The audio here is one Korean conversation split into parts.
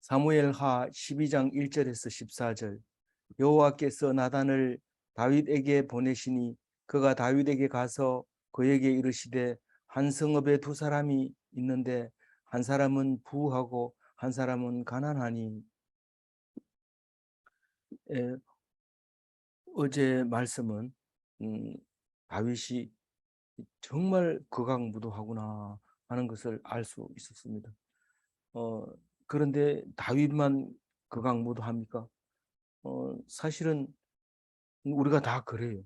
사무엘하 12장 1절에서 14절. 여호와께서 나단을 다윗에게 보내시니 그가 다윗에게 가서 그에게 이르시되 한 성읍에 두 사람이 있는데 한 사람은 부하고 한 사람은 가난하니. 예, 어제 말씀은 다윗이 정말 극악무도하구나 하는 것을 알 수 있었습니다. 그런데 다윗만 극악무도합니까? 사실은 우리가 다 그래요.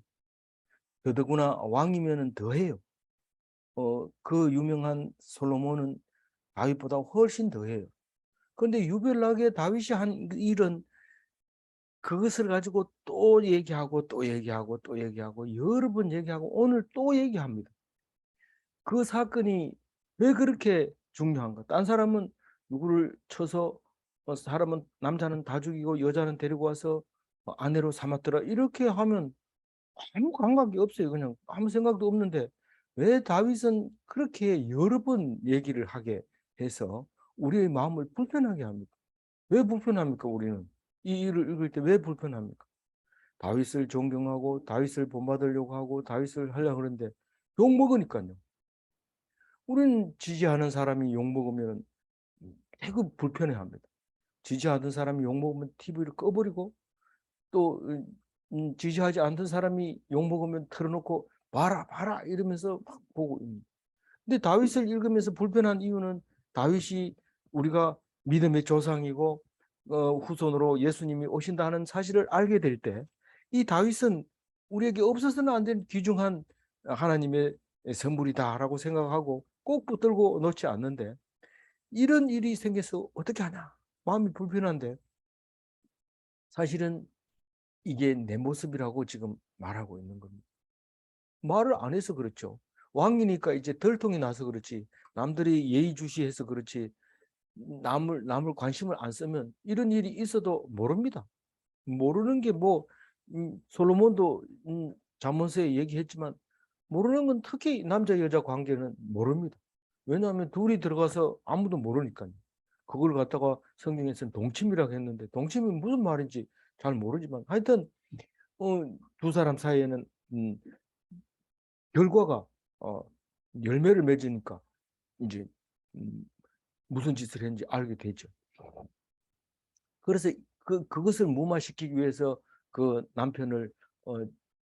더더구나 왕이면은 더해요. 그 유명한 솔로몬은 다윗보다 훨씬 더해요. 그런데 유별나게 다윗이 한 일은 그것을 가지고 또 얘기하고 또 얘기하고 또 얘기하고 여러 번 얘기하고 오늘 또 얘기합니다. 그 사건이 왜 그렇게 중요한가? 딴 사람은 누구를 쳐서 사람은 남자는 다 죽이고 여자는 데리고 와서 아내로 삼았더라 이렇게 하면 아무 감각이 없어요. 그냥 아무 생각도 없는데 왜 다윗은 그렇게 여러 번 얘기를 하게 해서 우리의 마음을 불편하게 합니까? 왜 불편합니까? 우리는 이 일을 읽을 때 왜 불편합니까? 다윗을 존경하고 다윗을 본받으려고 하고 다윗을 하려고 그러는데 욕 먹으니까요. 우리는 지지하는 사람이 욕 먹으면 되게 불편해합니다. 지지하던 사람이 욕 먹으면 TV를 꺼버리고 또 지지하지 않던 사람이 욕 먹으면 틀어놓고 봐라 봐라 이러면서 막 보고 있는. 근데 다윗을 읽으면서 불편한 이유는 다윗이 우리가 믿음의 조상이고 후손으로 예수님이 오신다는 사실을 알게 될 때 이 다윗은 우리에게 없어서는 안 되는 귀중한 하나님의 선물이다라고 생각하고 꼭 붙들고 놓지 않는데 이런 일이 생겨서 어떻게 하냐 마음이 불편한데 사실은 이게 내 모습이라고 지금 말하고 있는 겁니다. 말을 안 해서 그렇죠. 왕이니까 이제 덜통이 나서 그렇지. 남들이 예의주시해서 그렇지. 남을 관심을 안 쓰면 이런 일이 있어도 모릅니다. 모르는 게 뭐 솔로몬도 잠언서에 얘기했지만 모르는 건 특히 남자 여자 관계는 모릅니다. 왜냐하면 둘이 들어가서 아무도 모르니까요. 그걸 갖다가 성경에서는 동침이라고 했는데 동침이 무슨 말인지 잘 모르지만 하여튼 두 사람 사이에는 결과가 어, 열매를 맺으니까 이제 무슨 짓을 했는지 알게 되죠. 그래서 그것을 무마시키기 위해서 그 남편을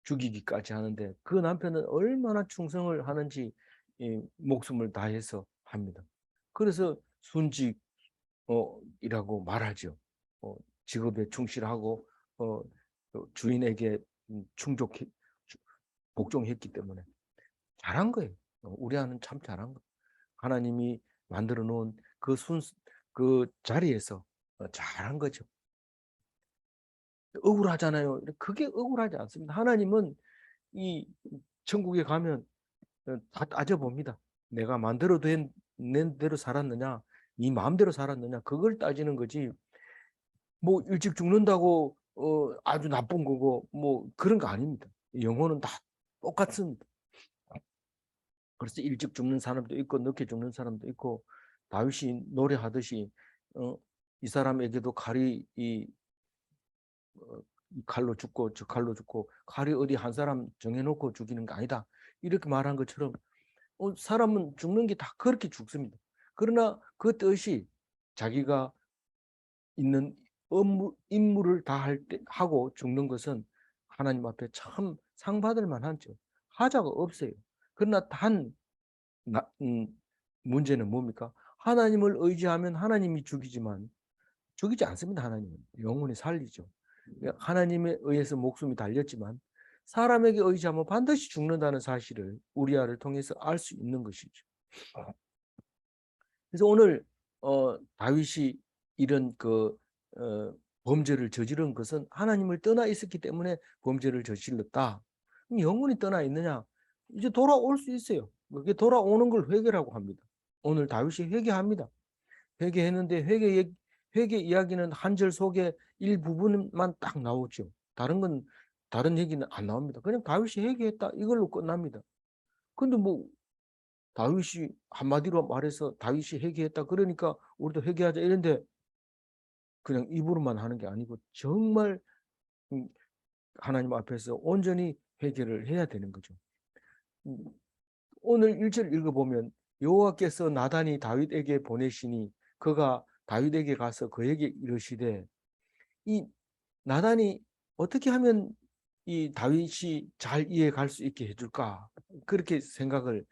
죽이기까지 하는데 그 남편은 얼마나 충성을 하는지 목숨을 다해서 합니다. 그래서 순직이라고 말하죠. 직업에 충실하고 어, 주인에게 충족 복종했기 때문에 잘한 거예요. 우리 아는 참 잘한 거예요. 하나님이 만들어 놓은 그 자리에서 잘한 거죠. 억울하잖아요. 그게 억울하지 않습니다. 하나님은 이 천국에 가면 다 따져봅니다. 내가 낸 대로 살았느냐, 네 마음대로 살았느냐, 그걸 따지는 거지. 뭐 일찍 죽는다고 아주 나쁜 거고 뭐 그런 거 아닙니다. 영혼은 다 똑같습니다. 그래서 일찍 죽는 사람도 있고 늦게 죽는 사람도 있고 다윗이 노래하듯이 어, 이 사람에게도 칼이 이 칼로 죽고 저 칼로 죽고 칼이 어디 한 사람 정해놓고 죽이는 게 아니다. 이렇게 말한 것처럼 사람은 죽는 게 다 그렇게 죽습니다. 그러나 그 뜻이 자기가 있는 임무를 다 하고 죽는 것은 하나님 앞에 참 상받을 만하죠. 하자가 없어요. 그러나 나, 음, 문제는 뭡니까? 하나님을 의지하면 하나님이 죽이지만 죽이지 않습니다. 하나님은 영원히 살리죠. 하나님에 의해서 목숨이 달렸지만 사람에게 의지하면 반드시 죽는다는 사실을 우리아를 통해서 알 수 있는 것이죠. 그래서 오늘 다윗이 이런 범죄를 저지른 것은 하나님을 떠나 있었기 때문에 범죄를 저질렀다. 영원히 떠나 있느냐? 이제 돌아올 수 있어요. 그게 돌아오는 걸 회개라고 합니다. 오늘 다윗이 회개합니다. 회개했는데 회개 이야기는 한 절 속에 일부분만 딱 나오죠. 다른 얘기는 안 나옵니다. 그냥 다윗이 회개했다 이걸로 끝납니다. 근데 뭐 다윗이 한마디로 말해서 다윗이 회개했다 그러니까 우리도 회개하자 이런데 그냥 입으로만 하는 게 아니고 정말 하나님 앞에서 온전히 회개를 해야 되는 거죠. 오늘 1절 읽어보면 여호와께서 나단이 다윗에게 보내시니 그가 다윗에게 가서 그에게 이르시되, 이 나단이 어떻게 하면 이 다윗이 잘 이해갈 수 있게 해줄까, 그렇게 생각을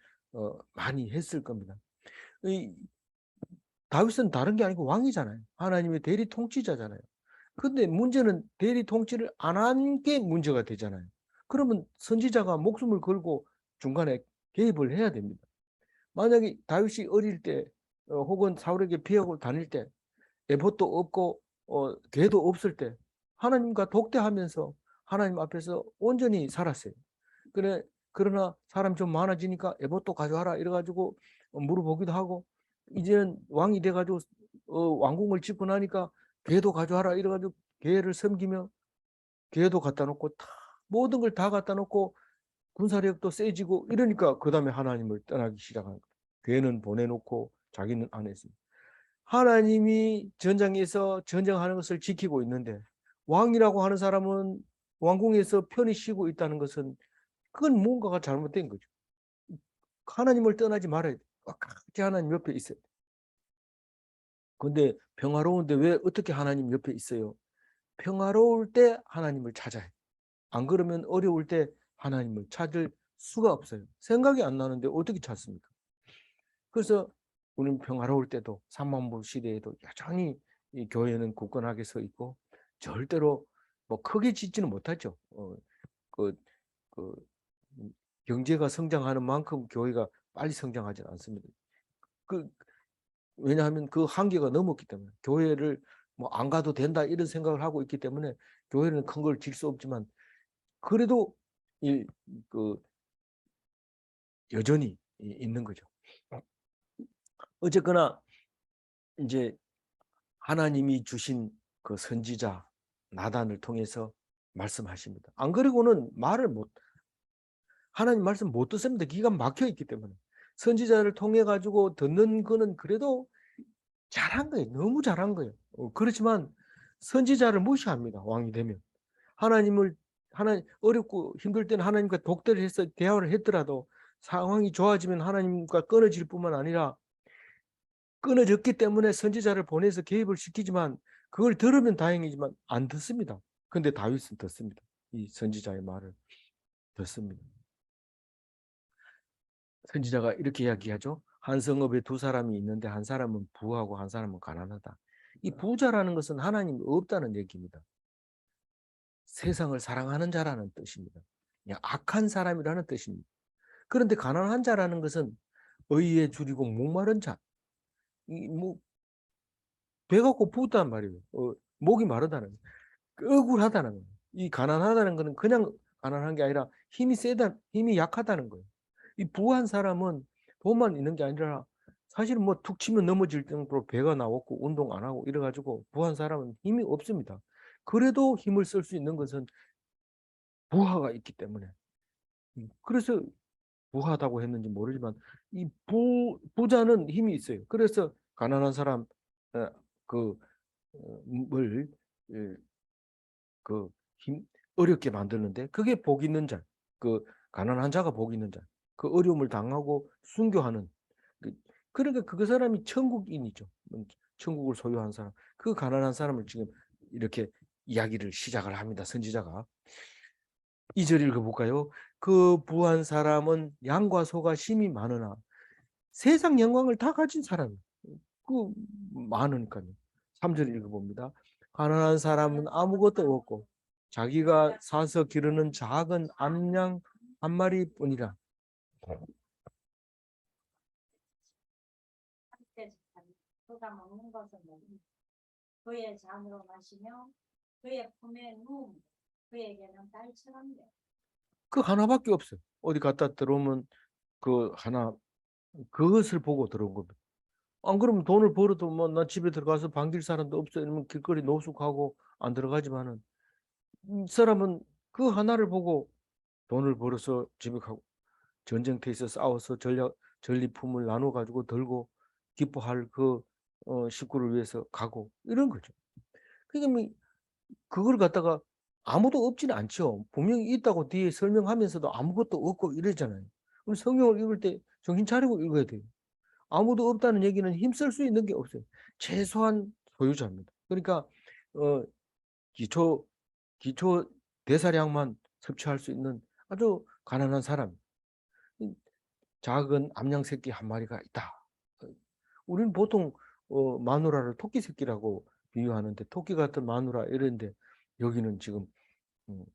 많이 했을 겁니다. 이 다윗은 다른 게 아니고 왕이잖아요. 하나님의 대리 통치자잖아요. 근데 문제는 대리 통치를 안 한 게 문제가 되잖아요. 그러면 선지자가 목숨을 걸고 중간에 개입을 해야 됩니다. 만약에 다윗이 어릴 때 혹은 사울에게 피하고 다닐 때 에봇도 없고 괴도 없을 때 하나님과 독대하면서 하나님 앞에서 온전히 살았어요. 그러나 사람 좀 많아지니까 에봇도 가져와라 이래가지고 물어보기도 하고, 이제는 왕이 돼가지고 왕궁을 짓고 나니까 괴도 가져와라 이래가지고 괴를 섬기며 괴도 갖다 놓고 다 모든 걸 다 갖다 놓고 군사력도 세지고 이러니까 그 다음에 하나님을 떠나기 시작한 거예요. 괴는 보내놓고 자기는 안 했습니다. 하나님이 전장에서 전쟁하는 것을 지키고 있는데 왕이라고 하는 사람은 왕궁에서 편히 쉬고 있다는 것은 그건 뭔가가 잘못된 거죠. 하나님을 떠나지 말아야 돼. 끝까지 하나님 옆에 있어야 돼. 근데 평화로운데 왜 어떻게 하나님 옆에 있어요? 평화로울 때 하나님을 찾아야 돼. 안 그러면 어려울 때 하나님을 찾을 수가 없어요. 생각이 안 나는데 어떻게 찾습니까? 그래서 우리는 평화로울 때도 삼만부 시대에도 여전히 이 교회는 굳건하게 서 있고 절대로 뭐 크게 짓지는 못하죠. 그, 그 경제가 성장하는 만큼 교회가 빨리 성장하지는 않습니다. 왜냐하면 그 한계가 넘었기 때문에, 교회를 뭐 안 가도 된다 이런 생각을 하고 있기 때문에 교회는 큰 걸 질 수 없지만 그래도 그 여전히 있는 거죠. 어쨌거나 이제 하나님이 주신 그 선지자 나단을 통해서 말씀하십니다. 안 그러고는 말을 못, 하나님 말씀 못 듣습니다. 기가 막혀 있기 때문에. 선지자를 통해 가지고 듣는 거는 그래도 잘한 거예요. 너무 잘한 거예요. 그렇지만 선지자를 무시합니다. 왕이 되면. 하나님 어렵고 힘들 때는 하나님과 독대를 해서 대화를 했더라도 상황이 좋아지면 하나님과 끊어질 뿐만 아니라 끊어졌기 때문에 선지자를 보내서 개입을 시키지만 그걸 들으면 다행이지만 안 듣습니다. 근데 다윗은 듣습니다. 이 선지자의 말을 듣습니다. 선지자가 이렇게 이야기하죠. 한 성읍에 두 사람이 있는데 한 사람은 부하고 한 사람은 가난하다. 이 부자라는 것은 하나님이 없다는 얘기입니다. 세상을 사랑하는 자라는 뜻입니다. 그냥 악한 사람이라는 뜻입니다. 그런데 가난한 자라는 것은 의에 줄이고 목마른 자. 뭐 배가 고프단 말이에요. 목이 마르다는 거예요. 억울하다는 거예요. 이 가난하다는 것은 그냥 가난한 게 아니라 힘이 약하다는 거예요. 이 부한 사람은 돈만 있는 게 아니라 사실은 뭐 툭 치면 넘어질 정도로 배가 나왔고 운동 안 하고 이래가지고 부한 사람은 힘이 없습니다. 그래도 힘을 쓸 수 있는 것은 부하가 있기 때문에. 그래서 부하다고 했는지 모르지만 이 부자는 힘이 있어요. 그래서 가난한 사람 그 을 그 어렵게 만드는데 그게 복 있는 자, 그 가난한 자가 복 있는 자, 그 어려움을 당하고 순교하는 그러니까 그 사람이 천국인이죠. 천국을 소유한 사람, 그 가난한 사람을 지금 이렇게 이야기를 시작을 합니다. 선지자가 2절 읽어볼까요? 그 부한 사람은 양과 소가 심이 많으나 세상 영광을 다 가진 사람, 그 많으니까요. 3절 읽어봅니다. 가난한 사람은 아무것도 없고 자기가 사서 기르는 작은 암양 한 마리뿐이라. 그가 먹는 것은 그의 잔으로 마시며 그의 품에 누움 그에게는 딸처럼 돼. 그 하나밖에 없어요. 어디 갖다 들어오면 그 하나, 그것을 보고 들어온 겁니다. 안 그러면 돈을 벌어도 뭐 나 집에 들어가서 반길 사람도 없어 이러면 길거리 노숙하고 안 들어가지만은 이 사람은 그 하나를 보고 돈을 벌어서 집에 가고 전쟁터에서 싸워서 전리품을 나눠 가지고 들고 기뻐할 그 식구를 위해서 가고 이런 거죠. 그러니까 뭐 그걸 갖다가 아무도 없지는 않죠. 분명히 있다고 뒤에 설명하면서도 아무것도 없고 이러잖아요. 그럼 성경을 읽을 때 정신 차리고 읽어야 돼요. 아무도 없다는 얘기는 힘쓸 수 있는 게 없어요. 최소한 소유자입니다. 그러니까 어 기초 대사량만 섭취할 수 있는 아주 가난한 사람. 작은 암양 새끼 한 마리가 있다. 우리는 보통 마누라를 토끼 새끼라고 비유하는데 토끼 같은 마누라 이런데 여기는 지금 음,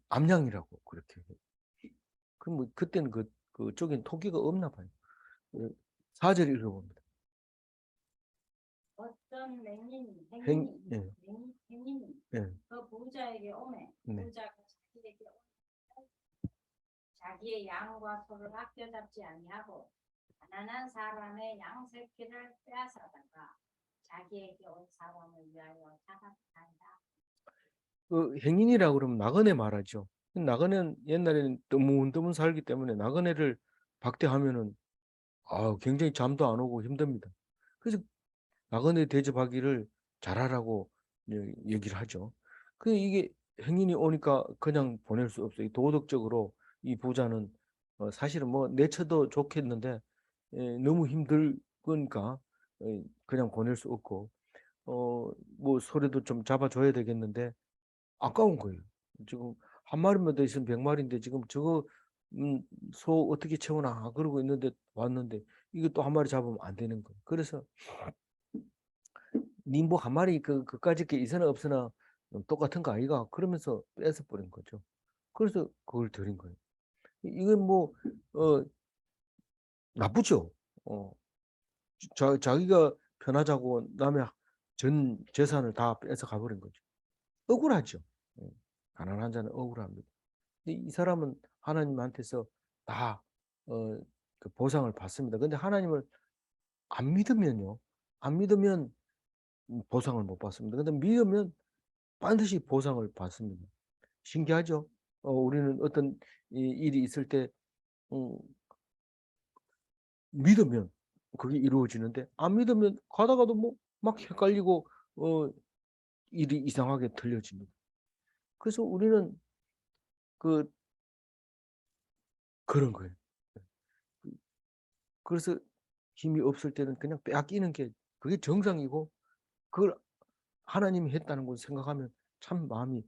암양이라고 그렇게. 그럼 뭐 그때는 그쪽엔 토끼가 없나 봐요. 4절 읽어봅니다. 어떤 행인이 예, 예, 그 부자에게 오매 네. 부자가 자기에게 오매 자기의 양과 소를 아껴 잡지 아니하고 가난한 사람의 양 새끼를 빼앗아다가 자기에게 온 사람을 위하여 잡았단다. 그 행인이라고 그러면 나그네 말하죠. 나그네는 옛날에는 드문드문 살기 때문에 나그네를 박대하면은 굉장히 잠도 안 오고 힘듭니다. 그래서 나그네 대접하기를 잘하라고 얘기를 하죠. 그 이게 행인이 오니까 그냥 보낼 수 없어요. 도덕적으로 이 부자는 사실은 뭐 내쳐도 좋겠는데 너무 힘들으니까 그냥 보낼 수 없고 뭐 소리도 좀 잡아줘야 되겠는데 아까운 거예요. 지금 한 마리만 더 있으면 100마리인데 지금 저거 소 어떻게 채우나 그러고 있는데 왔는데 이거 또 한 마리 잡으면 안 되는 거예요. 그래서 님보 한 마리 그까짓 게 있으나 없으나 똑같은 거 아이가 그러면서 뺏어 버린 거죠. 그래서 그걸 드린 거예요. 이건 뭐 나쁘죠. 어, 자기가 편하자고 남의 전 재산을 다 뺏어 가버린 거죠. 억울하죠. 예, 가난한 자는 억울합니다. 근데 이 사람은 하나님한테서 다 그 보상을 받습니다. 근데 하나님을 안 믿으면요. 안 믿으면 보상을 못 받습니다. 근데 믿으면 반드시 보상을 받습니다. 신기하죠? 우리는 어떤 일이 있을 때 음, 믿으면 그게 이루어지는데 안 믿으면 가다가도 뭐 막 헷갈리고 어, 일이 이상하게 들려집니다. 그래서 우리는 그 그런 거예요. 그래서 힘이 없을 때는 그냥 빼앗기는 게 그게 정상이고 그걸 하나님이 했다는 것을 생각하면 참 마음이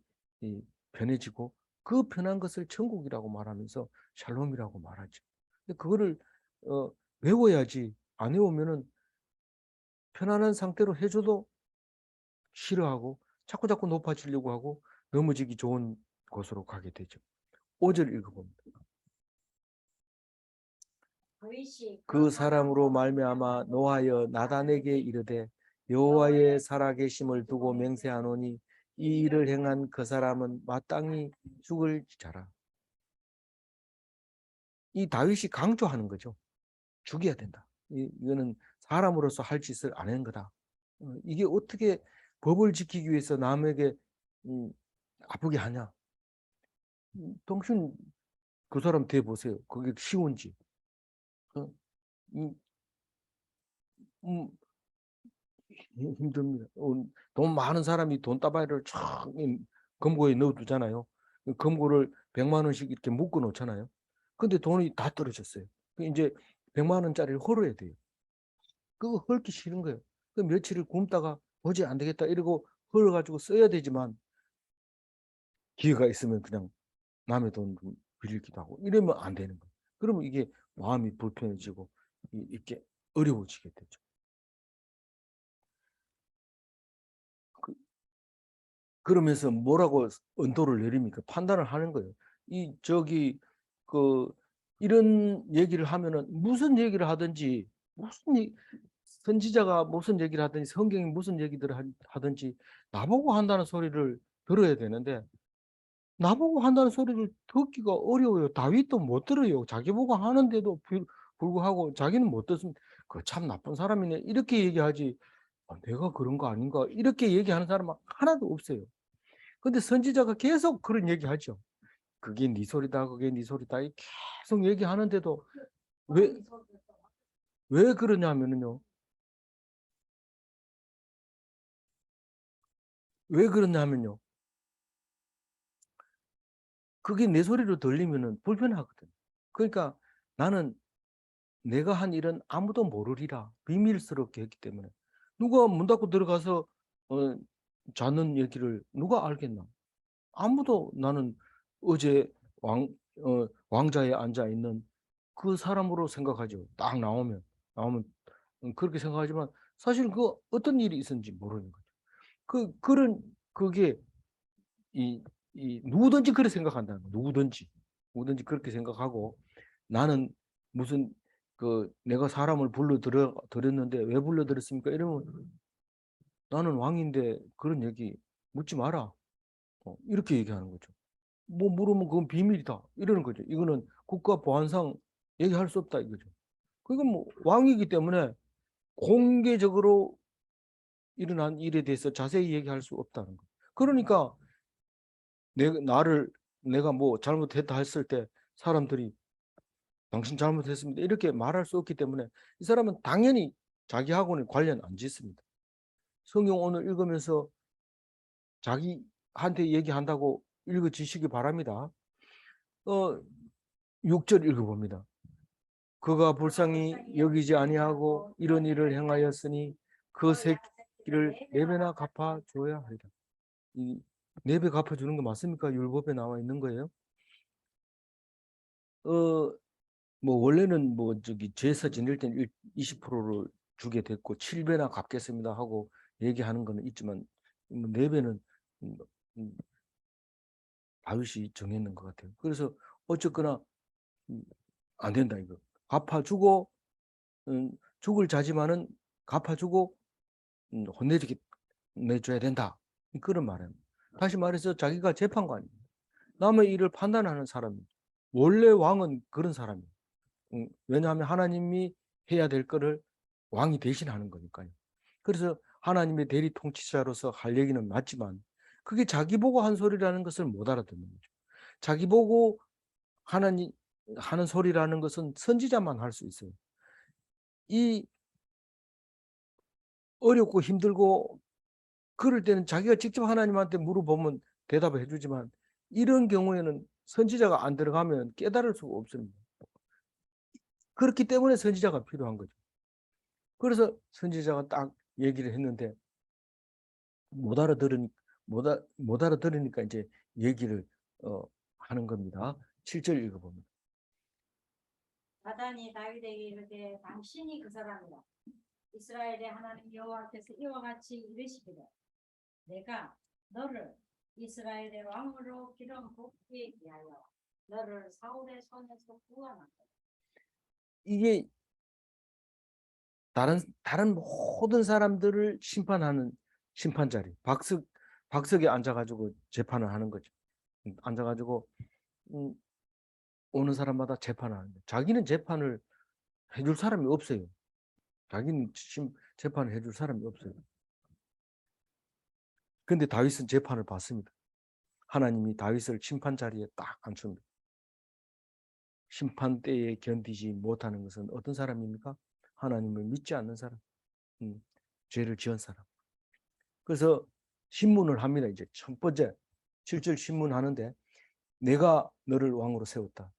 편해지고 그 편한 것을 천국이라고 말하면서 샬롬이라고 말하죠. 근데 그거를 어, 외워야지 안 외우면은 편안한 상태로 해줘도 싫어하고 자꾸자꾸 높아지려고 하고 넘어지기 좋은 곳으로 가게 되죠. 5절 읽어봅니다. 그 사람으로 말미암아 노하여 나단에게 이르되 여호와의 살아계심을 두고 맹세하노니 이 일을 행한 그 사람은 마땅히 죽을 자라. 이 다윗이 강조하는 거죠. 죽여야 된다. 이거는 사람으로서 할 짓을 안 한 거다. 이게 어떻게 법을 지키기 위해서 남에게 아프게 하냐? 당신 그 사람 대 보세요. 그게 쉬운지. 어, 이, 음, 힘듭니다. 돈 많은 사람이 돈다발을 쫙 금고에 넣어두잖아요. 금고를 100만 원씩 이렇게 묶어 놓잖아요. 근데 돈이 다 떨어졌어요. 이제 100만 원짜리를 헐어야 돼요. 그거 헐기 싫은 거예요. 그 며칠을 굶다가 도저히 안 되겠다 이러고 헐어가지고 써야 되지만 기회가 있으면 그냥 남의 돈 빌리기도 하고 이러면 안 되는 거예요. 그러면 이게 마음이 불편해지고 이렇게 어려워지게 되죠. 그러면서 뭐라고 언도를 내립니까? 판단을 하는 거예요. 그 이런 얘기를 하면은 무슨 얘기를 하든지 선지자가 무슨 얘기를 하든지 성경이 무슨 얘기들을 하든지 나보고 한다는 소리를 들어야 되는데 나보고 한다는 소리를 듣기가 어려워요. 다윗도 못 들어요. 자기 보고 하는데도 불구하고 자기는 못 듣습니다. 그 참 나쁜 사람이네. 이렇게 얘기하지. 내가 그런 거 아닌가? 이렇게 얘기하는 사람은 하나도 없어요. 근데 선지자가 계속 그런 얘기하죠. 그게 네 소리다, 그게 네 소리다. 계속 얘기하는데도 왜, 왜 그러냐면요. 왜 그러냐면요. 그게 내 소리로 들리면은 불편하거든. 그러니까 나는 내가 한 일은 아무도 모르리라 비밀스럽게 했기 때문에 누가 문 닫고 들어가서 어, 자는 얘기를 누가 알겠나? 아무도 나는 어제 왕자에 앉아 있는 그 사람으로 생각하죠. 딱 나오면 그렇게 생각하지만 사실 그 어떤 일이 있었는지 모르는 거죠. 그런 그게 이, 이 누구든지 그렇게 생각한다는 거. 누구든지 그렇게 생각하고 나는 무슨 그 내가 사람을 불러들였는데 왜 불러들였습니까? 이러면 나는 왕인데 그런 얘기 묻지 마라. 이렇게 얘기하는 거죠. 뭐 물으면 그건 비밀이다. 이러는 거죠. 이거는 국가 보안상 얘기할 수 없다 이거죠. 그건 뭐 왕이기 때문에 공개적으로 일어난 일에 대해서 자세히 얘기할 수 없다는 거. 그러니까 내가 뭐 잘못했다 했을 때 사람들이 당신 잘못했습니다. 이렇게 말할 수 없기 때문에 이 사람은 당연히 자기하고는 관련 안 짓습니다. 성경 오늘 읽으면서 자기한테 얘기한다고 읽어주시기 바랍니다. 6절 읽어봅니다. 그가 불쌍히 여기지 아니하고 이런 일을 행하였으니 그 새끼를 네 배나 갚아줘야 하리라. 이 네 배 갚아주는 거 맞습니까? 율법에 나와 있는 거예요. 어, 뭐 원래는 뭐 저기 제사 지낼 때는 20%를 주게 됐고 7배나 갚겠습니다 하고 얘기하는 거는 있지만 뭐 4배는 다윗이 정했는 것 같아요. 그래서 어쨌거나 음, 안 된다 이거. 갚아주고 죽을 자지만은 갚아주고 혼내주게 내줘야 된다. 그런 말입니다. 다시 말해서 자기가 재판관입니다. 남의 일을 판단하는 사람입니다. 원래 왕은 그런 사람이에요. 왜냐하면 하나님이 해야 될 거를 왕이 대신하는 거니까요. 그래서 하나님의 대리 통치자로서 할 얘기는 맞지만 그게 자기 보고 한 소리라는 것을 못 알아듣는 거죠. 자기 보고 하나님 하는 소리라는 것은 선지자만 할 수 있어요. 이 어렵고 힘들고 그럴 때는 자기가 직접 하나님한테 물어보면 대답을 해주지만 이런 경우에는 선지자가 안 들어가면 깨달을 수가 없습니다. 그렇기 때문에 선지자가 필요한 거죠. 그래서 선지자가 딱 얘기를 했는데 못 알아들으니 못 알아들으니까 이제 얘기를 하는 겁니다. 7절 읽어봅니다. 나단이 다윗에게 이르되 당신이 그 사람이라. 이스라엘의 하나님 여호와께서 이와 같이 이르시기를 내가 너를 이스라엘의 왕으로 기름 붓기 위하여 너를 사울의 손에서 구원하고 이게 다른 모든 사람들을 심판하는 심판 자리. 박석에 앉아가지고 재판을 하는 거죠. 앉아가지고 음, 오는 사람마다 재판을 하는데 자기는 재판을 해줄 사람이 없어요. 자기는 재판을 해줄 사람이 없어요. 근데 다윗은 재판을 받습니다. 하나님이 다윗을 심판 자리에 딱 앉춥니다. 심판 때에 견디지 못하는 것은 어떤 사람입니까? 하나님을 믿지 않는 사람, 죄를 지은 사람. 그래서 신문을 합니다. 이제 첫 번째 7절 신문하는데 내가 너를 왕으로 세웠다.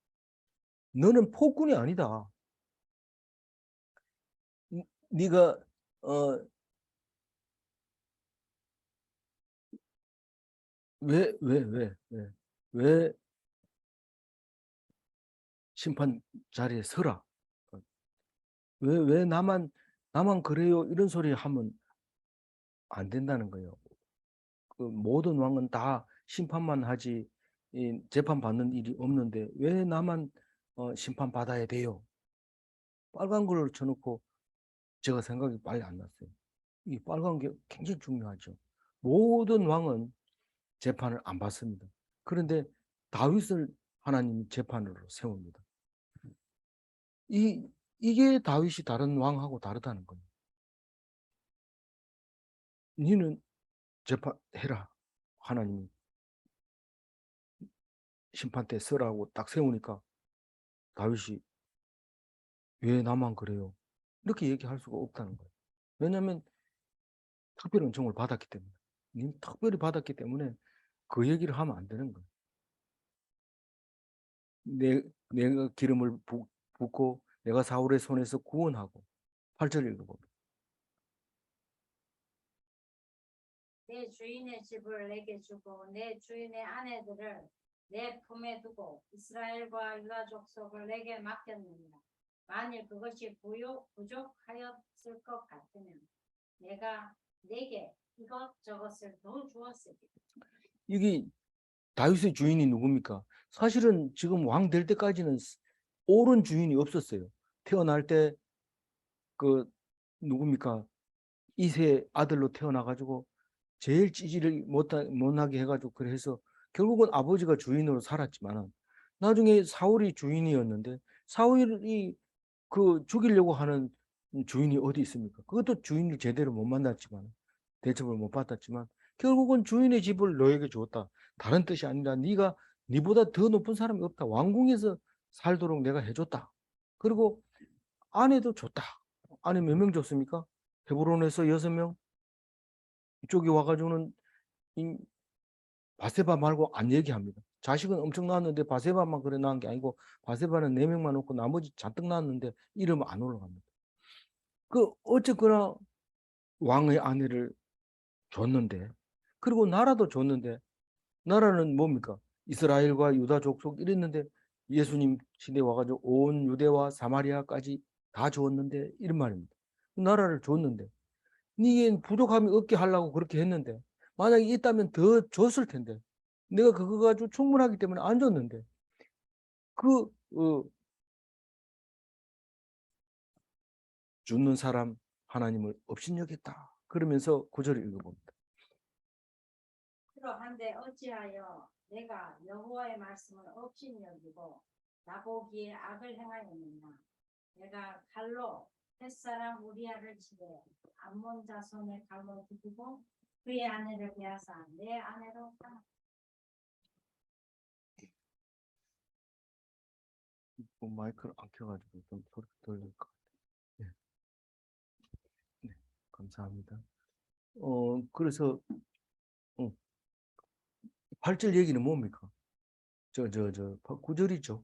너는 폭군이 아니다. 네가 왜 심판 자리에 서라. 왜 나만 그래요? 이런 소리 하면 안 된다는 거예요. 그 모든 왕은 다 심판만 하지 재판 받는 일이 없는데 왜 나만 심판 받아야 돼요? 빨간 걸로 쳐놓고 제가 생각이 빨리 안 났어요. 이 빨간 게 굉장히 중요하죠. 모든 왕은 재판을 안 받습니다. 그런데 다윗을 하나님이 재판으로 세웁니다. 이게 다윗이 다른 왕하고 다르다는 거예요. 니는 재판해라. 하나님이 심판 때 서라고 딱 세우니까 다윗이 왜 나만 그래요? 이렇게 얘기할 수가 없다는 거예요. 왜냐하면 특별 은총을 받았기 때문에. 님 특별히 받았기 때문에 그 얘기를 하면 안 되는 거예요. 내가 기름을 붓고 내가 사울의 손에서 구원하고 8절 읽어봅니다. 내 주인의 집을 내게 주고 내 주인의 아내들을 내 품에 두고 이스라엘과 유다 족속을 내게 맡겼느니라. 만일 그것이 부족하였을 것 같으면 내가 내게 이것저것을 더 주었으리. 이게 다윗의 주인이 누굽니까? 사실은 지금 왕 될 때까지는 옳은 주인이 없었어요. 태어날 때 그 누굽니까? 이세 아들로 태어나가지고 제일 찌질을 못하게 해가지고 그래서 결국은 아버지가 주인으로 살았지만 나중에 사울이 주인이었는데 사울이 그 죽이려고 하는 주인이 어디 있습니까? 그것도 주인을 제대로 못 만났지만 대접을 못 받았지만 결국은 주인의 집을 너에게 줬다. 다른 뜻이 아니라 네가 네보다 더 높은 사람이 없다. 왕궁에서 살도록 내가 해줬다. 그리고 아내도 줬다. 아내 몇 명 줬습니까? 헤브론에서 6명, 이쪽에 와가지고는 이 바세바 말고 안 얘기합니다. 자식은 엄청 낳았는데 바세바만 그래 낳은 게 아니고 바세바는 4명만 놓고 나머지 잔뜩 낳았는데 이름 안 올라갑니다. 그 어쨌거나 왕의 아내를 줬는데 그리고 나라도 줬는데 나라는 뭡니까? 이스라엘과 유다 족속 이랬는데 예수님 시대 와가지고 온 유대와 사마리아까지 다 주었는데 이런 말입니다. 나라를 줬는데 니게 부족함이 없게 하려고 그렇게 했는데 만약에 있다면 더 줬을 텐데 내가 그거 가지고 충분하기 때문에 안 줬는데 그 주는 사람 하나님을 업신여겼다. 그러면서 구절을 읽어봅니다. 그러한데 어찌하여 내가 여호와의 말씀을 업신여기고 나보기에 악을 행하였느냐. 내가 칼로 햇사람 우리아를 치되 암몬 자손의 칼로 죽이고 그의 아내를 빼앗아 내 아내로 삼았다. 마이크를 안 켜가지고 좀 소리 들릴 것 같아요. 네. 네, 감사합니다. 그래서 8절 얘기는 뭡니까? 9절이죠.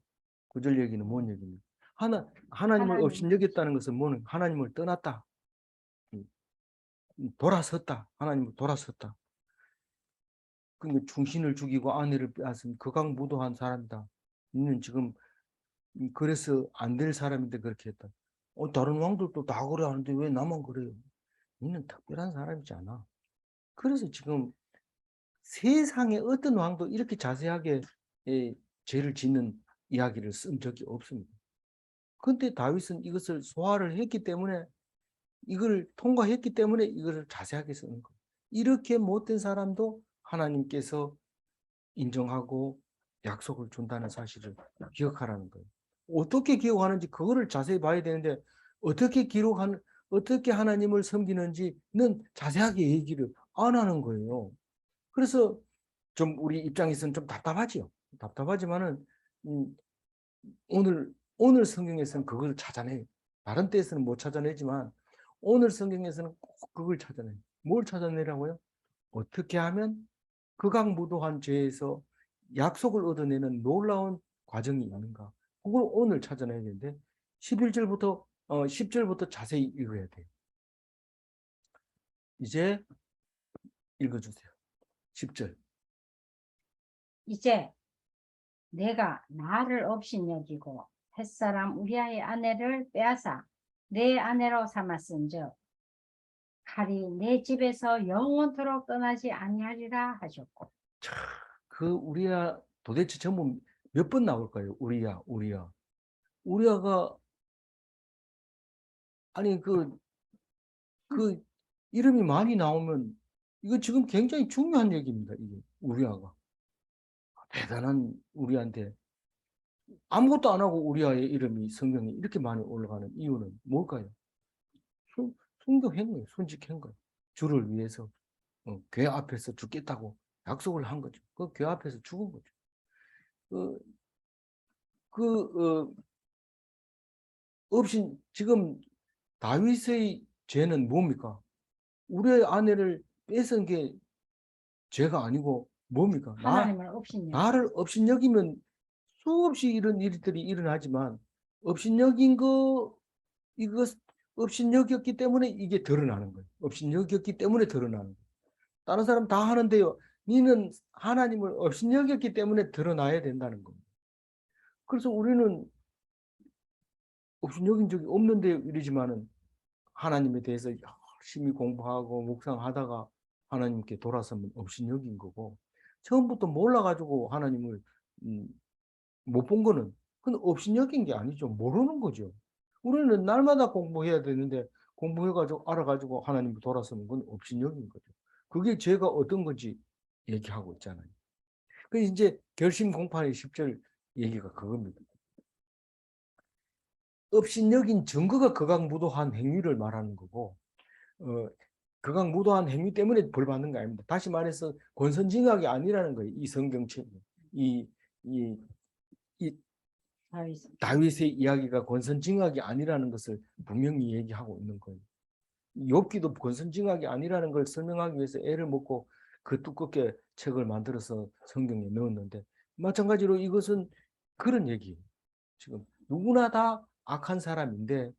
9절 얘기는 뭔 얘기입니까? 하나님을 업신여겼다는 것은 뭐는 하나님을 떠났다. 돌아섰다. 하나님을 돌아섰다. 그러니까 충신을 죽이고 아내를 빼앗은 극악무도한 사람이다. 이는 지금 그래서 안 될 사람인데 그렇게 했다. 다른 왕들도 다 그래 하는데 왜 나만 그래요? 이는 특별한 사람이지 않아. 그래서 지금 세상에 어떤 왕도 이렇게 자세하게 죄를 짓는 이야기를 쓴 적이 없습니다. 그런데 다윗은 이것을 소화를 했기 때문에 이걸 통과했기 때문에 이것을 자세하게 쓰는 거예요. 이렇게 못된 사람도 하나님께서 인정하고 약속을 준다는 사실을 기억하라는 거예요. 어떻게 기억하는지 그거를 자세히 봐야 되는데 어떻게 하나님을 섬기는지는 자세하게 얘기를 안 하는 거예요. 그래서 좀 우리 입장에서는 좀 답답하지요. 답답하지만은 오늘 성경에서는 그걸 찾아내요. 다른 때에서는 못 찾아내지만 오늘 성경에서는 꼭 그걸 찾아내요. 뭘 찾아내라고요? 어떻게 하면 극악무도한 죄에서 약속을 얻어내는 놀라운 과정이 있는가? 그걸 오늘 찾아내야 되는데 10절부터 자세히 읽어야 돼요. 이제 읽어주세요. 10절. 이제 내가 나를 업신여기고 햇사람 우리아의 아내를 빼앗아 내 아내로 삼았은즉 칼이 내 집에서 영원토록 떠나지 아니하리라 하셨고. 그 우리야 도대체 전부 몇 번 나올까요? 우리야. 우리야가 아니 그 이름이 많이 나오면 이거 지금 굉장히 중요한 얘기입니다. 이게 우리야가 대단한 우리한테 아무것도 안 하고 우리아의 이름이 성경에 이렇게 많이 올라가는 이유는 뭘까요? 순교한 거예요. 순직한 거예요. 주를 위해서 괴 앞에서 죽겠다고 약속을 한 거죠. 그 괴 앞에서 죽은 거죠. 없인 지금 다윗의 죄는 뭡니까? 우리의 아내를 뺏은 게 죄가 아니고 뭡니까? 하나님을 업신여기. 나를 업신여기면 수없이 이런 일들이 일어나지만 업신여긴 이거 업신여겼기 때문에 이게 드러나는 거예요. 업신여겼기 때문에 드러나는 거예요. 다른 사람 다 하는데요. 니는 하나님을 업신여겼기 때문에 드러나야 된다는 겁니다. 그래서 우리는 업신여긴 적이 없는데 이러지만은 하나님에 대해서 열심히 공부하고 묵상하다가 하나님께 돌아서면 업신여긴 거고, 처음부터 몰라가지고 하나님을 못 본 거는 그건 업신여긴 게 아니죠. 모르는 거죠. 우리는 날마다 공부해야 되는데 공부해가지고 알아가지고 하나님을 돌아서는 건 업신여긴 거죠. 그게 죄가 어떤 건지 얘기하고 있잖아요. 그 이제 결심 공판의 10절 얘기가 그겁니다. 업신여긴 증거가 극악무도한 행위를 말하는 거고, 극악무도한 행위 때문에 벌 받는 거 아닙니다. 다시 말해서 권선징악이 아니라는 거예요. 이 성경책, 이, 이, 이 다윗의 이야기가 권선징악이 아니라는 것을 분명히 얘기하고 있는 거예요. 욥기도 권선징악이 아니라는 걸 설명하기 위해서 애를 먹고 그 두껍게 책을 만들어서 성경에 넣었는데, 마찬가지로 이것은 그런 얘기예요. 지금 누구나 다 악한 사람인데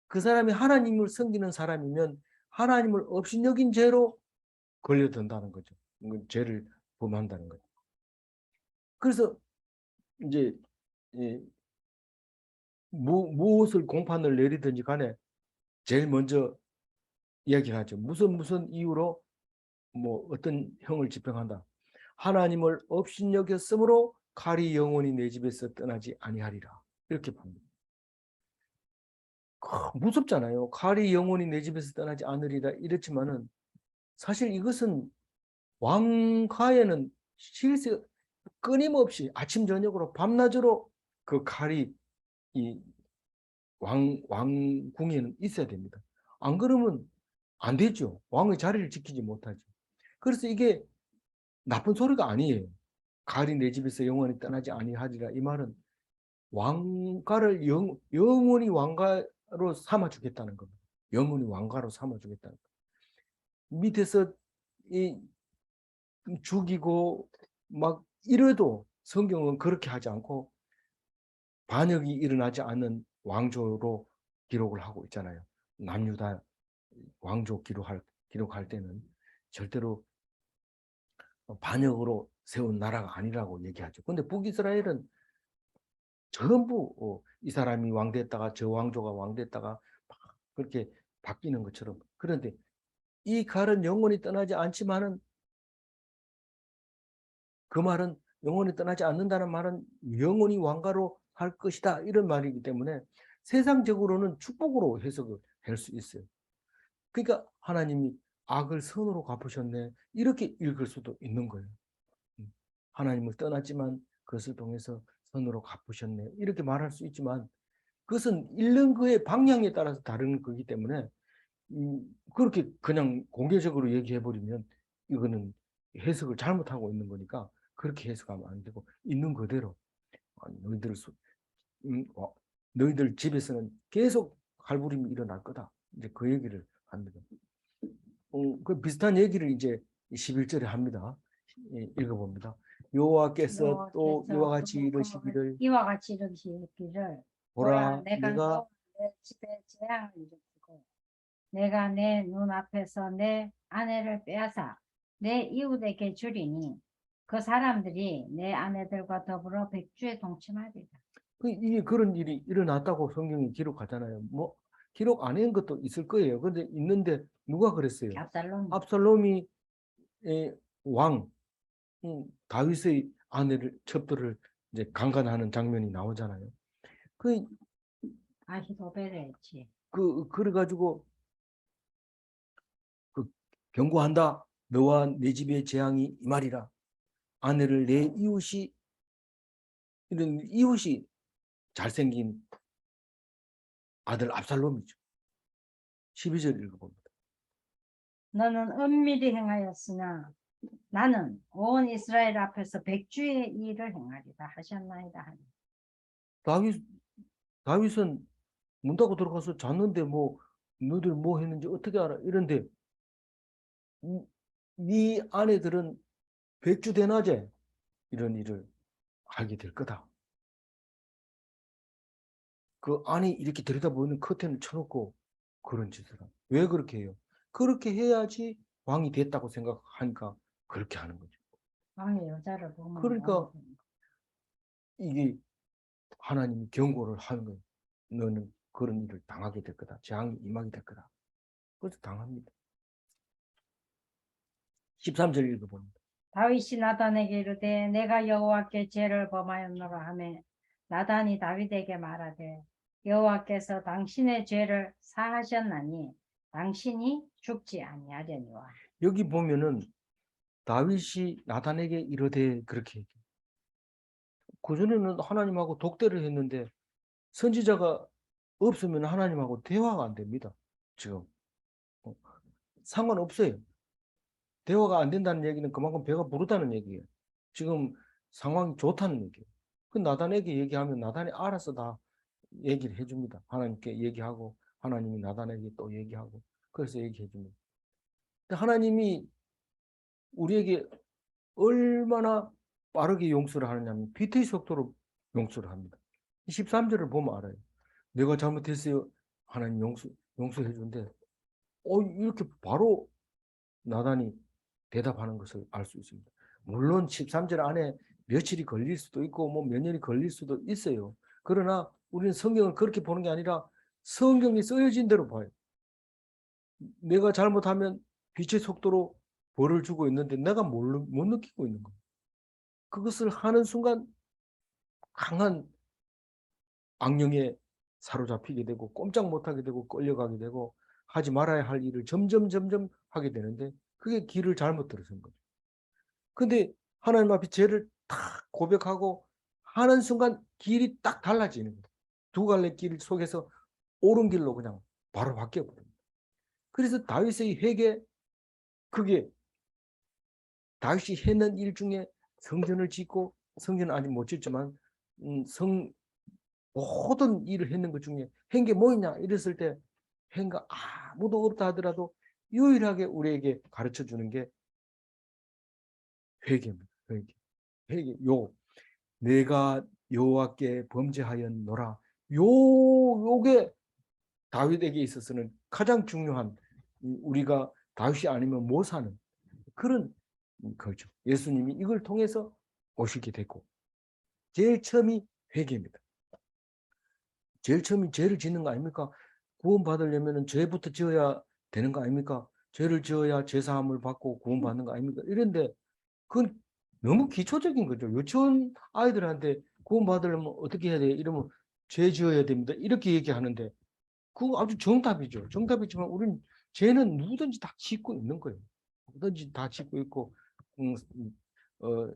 그 사람이 하나님을 섬기는 사람이면 하나님을 업신여긴 죄로 걸려든다는 거죠. 죄를 범한다는 거죠. 그래서 이제 무엇을 공판을 내리든지 간에 제일 먼저 이야기를 하죠. 무슨 이유로 뭐 어떤 형을 집행한다. 하나님을 업신여겼으므로 칼이 영원히 내 집에서 떠나지 아니하리라. 이렇게 봅니다. 무섭잖아요. 칼이 영원히 내 집에서 떠나지 않으리라 이렇지만은 사실 이것은 왕가에는 실세 끊임없이 아침 저녁으로 밤낮으로 그 칼이 이 왕궁에는 있어야 됩니다. 안 그러면 안 되죠. 왕의 자리를 지키지 못하죠. 그래서 이게 나쁜 소리가 아니에요. 칼이 내 집에서 영원히 떠나지 아니하리라. 이 말은 왕가를 영원히 왕가로 삼아 주겠다는 겁니다. 영원히 왕가로 삼아 주겠다는 겁니다. 밑에서 이 죽이고 막 이래도 성경은 그렇게 하지 않고 반역이 일어나지 않는 왕조로 기록을 하고 있잖아요. 남유다 왕조 기록할 때는 절대로 반역으로 세운 나라가 아니라고 얘기하죠. 근데 북이스라엘은 전부 이 사람이 왕됐다가 저 왕조가 왕됐다가 그렇게 바뀌는 것처럼. 그런데 이 칼은 영원히 떠나지 않지만은 그 말은 영원히 떠나지 않는다는 말은 영원히 왕가로 할 것이다 이런 말이기 때문에 세상적으로는 축복으로 해석을 할 수 있어요. 그러니까 하나님이 악을 선으로 갚으셨네 이렇게 읽을 수도 있는 거예요. 하나님을 떠났지만 그것을 통해서 선으로 갚으셨네 이렇게 말할 수 있지만 그것은 읽는 그의 방향에 따라서 다른 거기 때문에 그렇게 그냥 공개적으로 얘기해버리면 이거는 해석을 잘못하고 있는 거니까 그렇게 해석하면 안 되고 있는 그대로 너희들 집에서는 계속 칼부림이 일어날 거다. 이제 그 얘기를 합니다. 그 비슷한 얘기를 이제 11절에 합니다. 읽어봅니다. 여호와께서 또 이와 같이 이르시기를 이와 같이 이르시기를 보라 내가 내가 내 집에 재앙을 일으키고 내가 내 눈앞에서 내 아내를 빼앗아 내 이웃에게 주리니 그 사람들이 내 아내들과 더불어 백주에 동침하리라. 이게 그런 일이 일어났다고 성경이 기록하잖아요. 뭐 기록 안 한 것도 있을 거예요. 근데 있는데 누가 그랬어요? 압살롬이 왕 다윗의 아내를 첩도를 이제 강간하는 장면이 나오잖아요. 아히도벨을 했지. 그래가지고 경고한다. 너와 내 집의 재앙이 이 말이라. 아내를 내 이웃이 이런 이웃이 잘생긴 아들 압살롬이죠. 12절 읽어봅니다. 너는 은밀히 행하였으나 나는 온 이스라엘 앞에서 백주의 일을 행하리라 하셨나이다 하니. 다윗은 문 닫고 들어가서 잤는데 뭐 너희들 뭐 했는지 어떻게 알아? 이런데 네 아내들은 백주대낮에 이런 일을 하게 될 거다. 그 안에 이렇게 들여다보이는 커튼을 쳐놓고 그런 짓을 합니다. 왜 그렇게 해요? 그렇게 해야지 왕이 됐다고 생각하니까 그렇게 하는 거죠. 왕의 여자를 보면 그러니까 왕이 되는 거예요. 이게 하나님이 경고를 하는 거예요. 너는 그런 일을 당하게 될 거다. 재앙이 임하게 될 거다. 그래서 당합니다. 13절 읽어봅니다. 다윗이 나단에게 이르되 내가 여호와께 죄를 범하였노라 하매 나단이 다윗에게 말하되 여호와께서 당신의 죄를 사하셨나니 당신이 죽지 아니하려니와. 여기 보면은 다윗이 나단에게 이르되 그렇게 얘기해요. 그전에는 하나님하고 독대를 했는데 선지자가 없으면 하나님하고 대화가 안 됩니다. 지금 상관없어요. 대화가 안 된다는 얘기는 그만큼 배가 부르다는 얘기예요. 지금 상황이 좋다는 얘기예요. 그 나단에게 얘기하면 나단이 알아서 다 얘기를 해줍니다. 하나님께 얘기하고 하나님이 나단에게 또 얘기하고 그래서 얘기해 줍니다. 하나님이 우리에게 얼마나 빠르게 용서를 하느냐면 빛의 속도로 용서를 합니다. 13절을 보면 알아요. 내가 잘못했어요. 하나님 용서해 준대. 이렇게 바로 나단이 대답하는 것을 알 수 있습니다. 물론 13절 안에 며칠이 걸릴 수도 있고 뭐 몇 년이 걸릴 수도 있어요. 그러나 우리는 성경을 그렇게 보는 게 아니라 성경이 쓰여진 대로 봐요. 내가 잘못하면 빛의 속도로 벌을 주고 있는데 내가 못 느끼고 있는 거예요. 그것을 하는 순간 강한 악령에 사로잡히게 되고 꼼짝 못하게 되고 끌려가게 되고 하지 말아야 할 일을 점점 하게 되는데 그게 길을 잘못 들어선 거죠. 근데 하나님 앞에 죄를 딱 고백하고 하는 순간 길이 딱 달라지는 거예요. 두 갈래 길 속에서 옳은 길로 그냥 바로 바뀌어버립니다. 그래서 다윗의 회개, 그게 다윗이 했는 일 중에 성전을 짓고, 성전은 아직 못 짓지만 모든 일을 했는 것 중에 한 게 뭐냐 이랬을 때 한가 아무도 없다 하더라도 유일하게 우리에게 가르쳐 주는 게 회개입니다. 회개. 내가 여호와께 범죄하였노라. 요게 다윗에게 있어서는 가장 중요한, 우리가 다윗이 아니면 못 사는 그런 거죠. 예수님이 이걸 통해서 오시게 됐고 제일 처음이 회개입니다. 제일 처음이 죄를 짓는 거 아닙니까? 구원받으려면 죄부터 지어야 되는 거 아닙니까? 죄를 지어야 죄사함을 받고 구원받는 거 아닙니까? 이런데 그건 너무 기초적인 거죠. 유치원 아이들한테 구원받으려면 어떻게 해야 돼? 이러면 죄 지어야 됩니다. 이렇게 얘기하는데 그거 아주 정답이죠. 정답이지만 우리는 죄는 누구든지 다 짓고 있는 거예요. 누구든지 다 짓고 있고 어,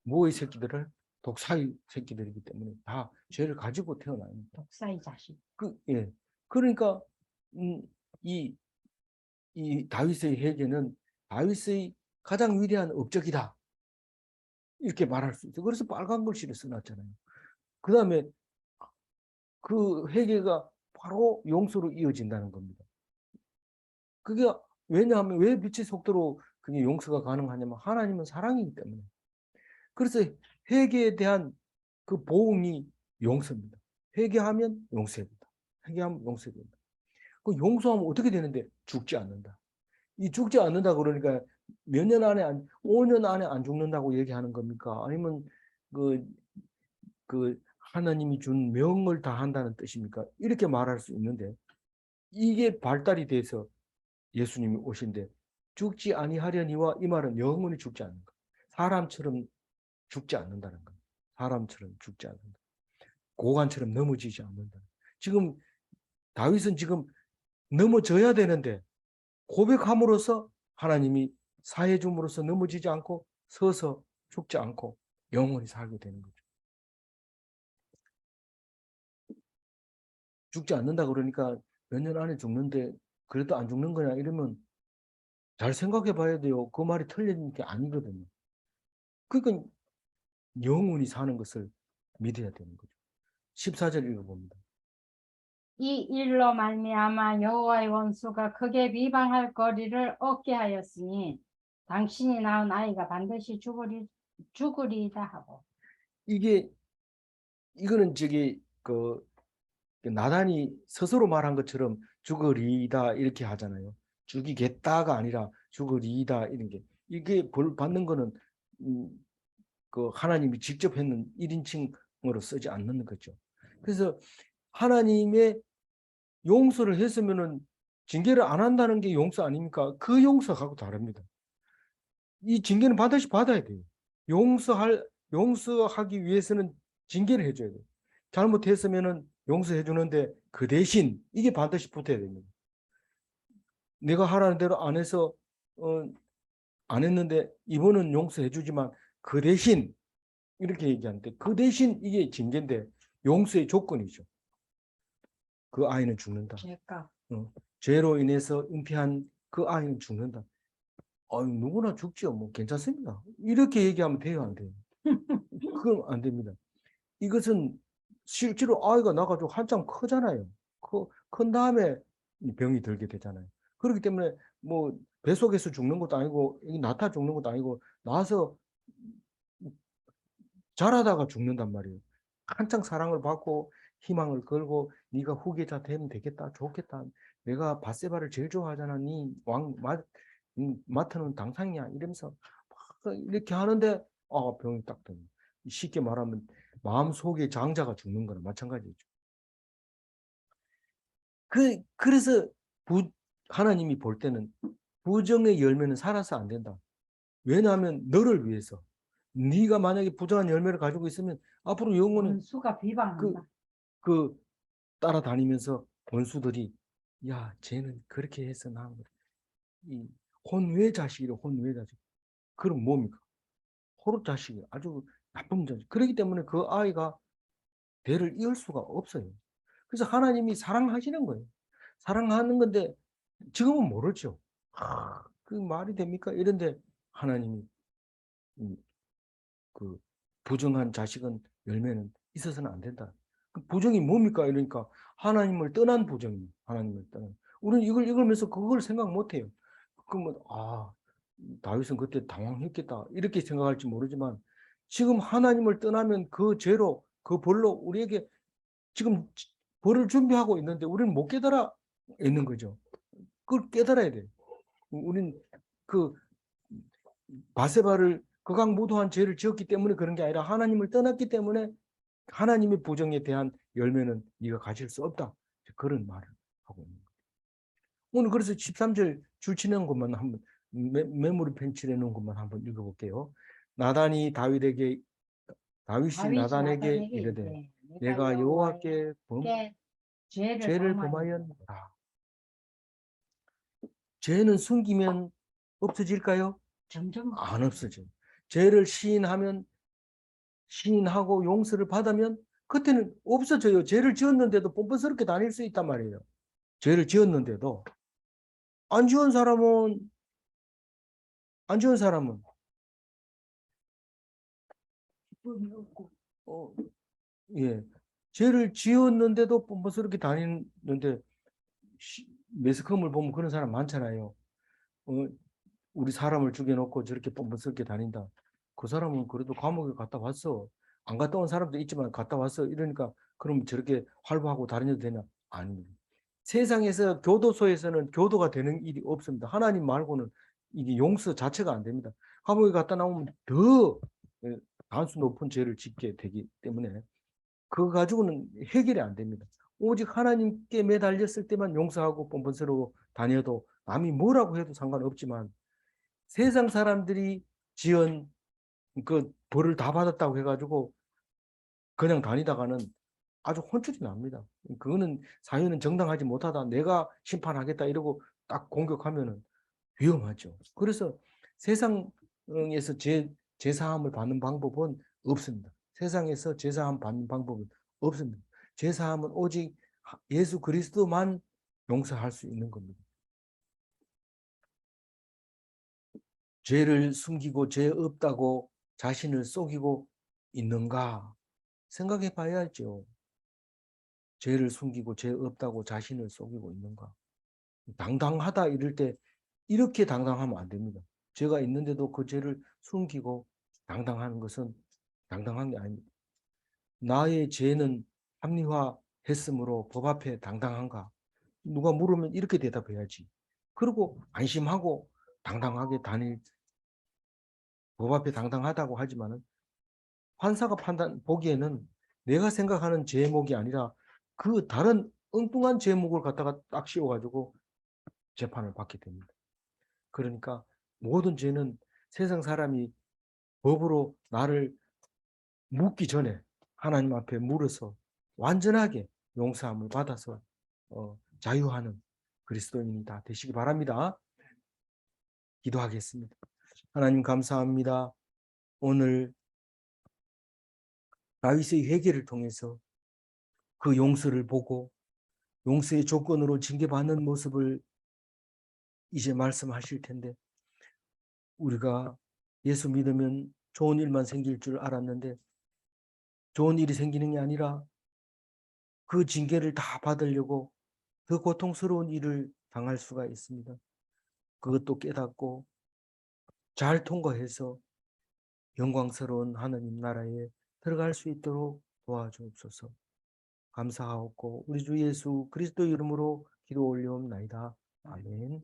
모의 새끼들을 독사의 새끼들이기 때문에 다 죄를 가지고 태어나요. 독사의 자식. 예. 그러니까 이 다윗의 회개는 다윗의 가장 위대한 업적이다. 이렇게 말할 수 있어요. 그래서 빨간 글씨를 써놨잖아요. 그 다음에 그 회개가 바로 용서로 이어진다는 겁니다. 그게 왜냐하면 왜 빛의 속도로 그게 용서가 가능하냐면 하나님은 사랑이기 때문에. 그래서 회개에 대한 그 보응이 용서입니다. 회개하면 용서됩니다. 회개하면 용서됩니다. 그 용서하면 어떻게 되는데 죽지 않는다. 이 죽지 않는다 그러니까 몇 년 안에 5년 안에 안 죽는다고 얘기하는 겁니까? 아니면 그 하나님이 준 명을 다 한다는 뜻입니까? 이렇게 말할 수 있는데 이게 발달이 돼서 예수님이 오신데 죽지 아니하려니와 이 말은 영원히 죽지 않는 거. 사람처럼 죽지 않는다는 거. 사람처럼 죽지 않는다. 고관처럼 넘어지지 않는다. 지금 다윗은 지금 넘어져야 되는데 고백함으로써 하나님이 사해 줌으로써 넘어지지 않고 서서 죽지 않고 영원히 살게 되는 거죠. 죽지 않는다 그러니까 몇 년 안에 죽는데 그래도 안 죽는 거냐 이러면 잘 생각해 봐야 돼요. 그 말이 틀린 게 아니거든요. 그러니까 영원히 사는 것을 믿어야 되는 거죠. 14절 읽어봅니다. 이 일로 말미암아 여호와의 원수가 크게 비방할 거리를 얻게 하였으니 당신이 낳은 아이가 반드시 죽으리다 하고. 이거는 그 나단이 스스로 말한 것처럼 죽으리이다 이렇게 하잖아요. 죽이겠다가 아니라 죽으리이다 이런 게, 이게 벌 받는 거는 그 하나님이 직접 했는 1인칭으로 쓰지 않는 거죠. 그래서 하나님의 용서를 했으면은 징계를 안 한다는 게 용서 아닙니까? 그 용서하고 다릅니다. 이 징계는 반드시 받아야 돼요. 용서하기 위해서는 징계를 해줘야 돼요. 잘못했으면은 용서해 주는데 그 대신 이게 반드시 붙어야 됩니다. 내가 하라는 대로 안 해서 안 했는데 이번은 용서해 주지만 그 대신 이렇게 얘기하는데, 그 대신 이게 징계인데 용서의 조건이죠. 그 아이는 죽는다. 죄값. 죄로 인해서 은폐한 그 아이는 죽는다. 누구나 죽죠. 뭐 괜찮습니다. 이렇게 얘기하면 돼요, 안 돼요? 그건 안 됩니다. 이것은 실제로 아이가 나가지고 한참 크잖아요. 큰 다음에 병이 들게 되잖아요. 그렇기 때문에 뭐 뱃속에서 죽는 것도 아니고 낳다 죽는 것도 아니고 나와서 자라다가 죽는단 말이에요. 한창 사랑을 받고 희망을 걸고 네가 후계자 되면 되겠다, 좋겠다. 내가 밧세바를 제일 좋아하잖아. 마트는 당상이야. 이러면서 막 이렇게 하는데 병이 딱 드는. 쉽게 말하면 마음속에 장자가 죽는 거나 마찬가지죠. 그래서 하나님이 볼 때는 부정의 열매는 살아서 안 된다. 왜냐하면 너를 위해서. 네가 만약에 부정한 열매를 가지고 있으면 앞으로 영원히 수가 비방한다. 그 따라다니면서 원수들이 야, 쟤는 그렇게 해서 낳은 거다. 이 혼외 자식이래, 혼외 자식. 그럼 뭡니까? 호로 자식이 아주 나쁜 자식. 그렇기 때문에 그 아이가 대를 이을 수가 없어요. 그래서 하나님이 사랑하시는 거예요. 사랑하는 건데 지금은 모르죠. 그 말이 됩니까? 이런데 하나님이 그 부정한 자식은 열매는 있어서는 안 된다. 그 부정이 뭡니까? 이러니까 하나님을 떠난 부정이에요. 하나님을 떠난. 우리는 이걸 읽으면서 그걸 생각 못 해요. 그러면 다윗은 그때 당황했겠다 이렇게 생각할지 모르지만, 지금 하나님을 떠나면 그 죄로 그 벌로 우리에게 지금 벌을 준비하고 있는데 우리는 못 깨달아 있는 거죠. 그걸 깨달아야 돼요. 우린 그 바세바를 극악무도한 죄를 지었기 때문에 그런 게 아니라 하나님을 떠났기 때문에 하나님의 부정에 대한 열매는 네가 가질 수 없다. 그런 말을 하고 있는 거예요. 오늘 그래서 13절 줄치는 것만 한번 메모리 펜칠해 놓은 것만 한번 읽어볼게요. 다윗이 나단에게 이르되 내가 여호와께 죄를 범하였노라. 죄는 숨기면 없어질까요? 점점 안 없어져요. 죄를 시인하고 용서를 받으면 그때는 없어져요. 죄를 지었는데도 뻔뻔스럽게 다닐 수 있단 말이에요. 죄를 지었는데도. 안 지은 사람은 안 지은 사람은 기쁨이 없고 예, 죄를 지었는데도 뻔뻔스럽게 다니는데 매스컴을 보면 그런 사람 많잖아요. 우리 사람을 죽여놓고 저렇게 뻔뻔스럽게 다닌다. 그 사람은 그래도 감옥에 갔다 왔어. 안 갔다 온 사람도 있지만 갔다 왔어. 이러니까 그럼 저렇게 활보하고 다녀도 되냐? 아닙니다. 세상에서 교도소에서는 교도가 되는 일이 없습니다. 하나님 말고는 이게 용서 자체가 안 됩니다. 감옥에 갔다 나오면 더 단수 높은 죄를 짓게 되기 때문에 그거 가지고는 해결이 안 됩니다. 오직 하나님께 매달렸을 때만 용서하고 뻔뻔스러워 다녀도 남이 뭐라고 해도 상관없지만, 세상 사람들이 지은 그 벌을 다 받았다고 해가지고 그냥 다니다가는 아주 혼쭐이 납니다. 그거는 사유는 정당하지 못하다. 내가 심판하겠다 이러고 딱 공격하면은 위험하죠. 그래서 세상에서 제사함을 받는 방법은 없습니다. 세상에서 제사함 받는 방법은 없습니다. 제사함은 오직 예수 그리스도만 용서할 수 있는 겁니다. 죄를 숨기고 죄 없다고 자신을 속이고 있는가 생각해 봐야죠. 죄를 숨기고 죄 없다고 자신을 속이고 있는가. 당당하다 이럴 때 이렇게 당당하면 안 됩니다. 죄가 있는데도 그 죄를 숨기고 당당하는 것은 당당한 게 아닙니다. 나의 죄는 합리화했으므로 법 앞에 당당한가? 누가 물으면 이렇게 대답해야지. 그리고 안심하고 당당하게 다닐, 법 앞에 당당하다고 하지만은 판사가 보기에는 내가 생각하는 제목이 아니라 그 다른 엉뚱한 제목을 갖다가 딱 씌워가지고 재판을 받게 됩니다. 그러니까 모든 죄는 세상 사람이 법으로 나를 묻기 전에 하나님 앞에 물어서 완전하게 용서함을 받아서 자유하는 그리스도인이 다 되시기 바랍니다. 기도하겠습니다. 하나님 감사합니다. 오늘 다윗의 회개를 통해서 그 용서를 보고 용서의 조건으로 징계받는 모습을 이제 말씀하실 텐데 우리가 예수 믿으면 좋은 일만 생길 줄 알았는데 좋은 일이 생기는 게 아니라 그 징계를 다 받으려고 더 고통스러운 일을 당할 수가 있습니다. 그것도 깨닫고 잘 통과해서 영광스러운 하나님 나라에 들어갈 수 있도록 도와주옵소서. 감사하옵고 우리 주 예수 그리스도 이름으로 기도 올려옵나이다. 아멘.